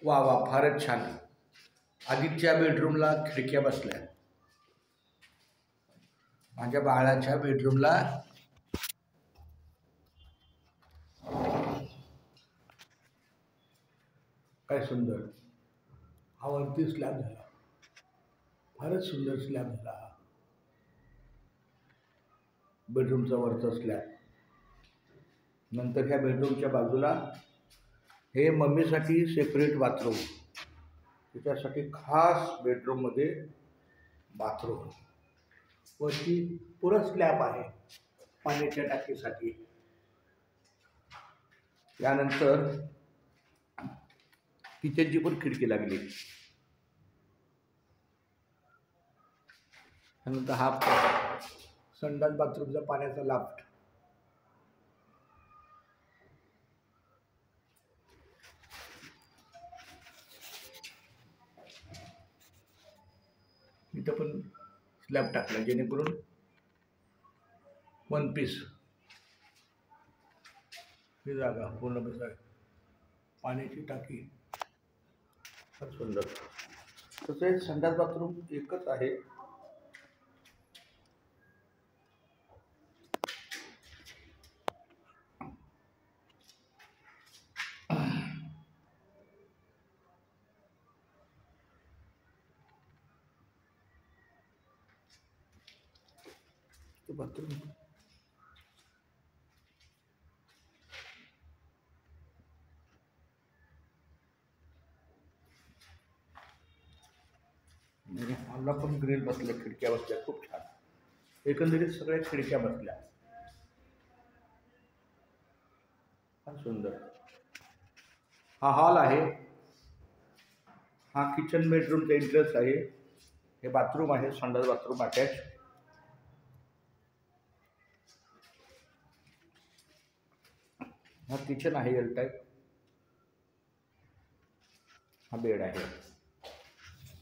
वा वा, फारच छान. आदित्यच्या बेडरूमला खिडक्या बसल्या. माझ्या बाळाच्या बेडरूमला काय सुंदर हा वरती स्लॅब झाला. फारच सुंदर स्लॅब झाला. बेडरूमचा वरचा स्लॅब. नंतर ह्या बेडरूमच्या बाजूला हे मम्मीसाठी सेपरेट बाथरूम. त्याच्यासाठी खास बेडरूममध्ये बाथरूम. वरती पुरा स्लॅब आहे पाण्याच्या टाकीसाठी. त्यानंतर किचनची पण खिडकी लागली. त्यानंतर हा संडास बाथरूमचा पाण्याचा लाफ्ट. इथं पण स्लॅब टाकला जेणेकरून वन पीस ही जागा पूर्ण बसाय. पाण्याची टाकी फार सुंदर. तसेच संडास बाथरूम एकच आहे. बाथरूम हॉलला पण ग्रिल बसल्या, खिडक्या बसल्या. खूप छान. एकंदरीत सगळ्या खिडक्या बसल्या. फार सुंदर. हा हॉल आहे. हा किचन बेडरूमचा एंट्रन्स आहे. हे बाथरूम आहे, संडास बाथरूम अटॅच. हा किचन आहे एल टाईप. हा बेड आहे.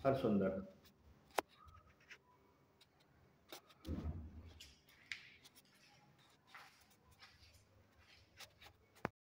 फार सुंदर.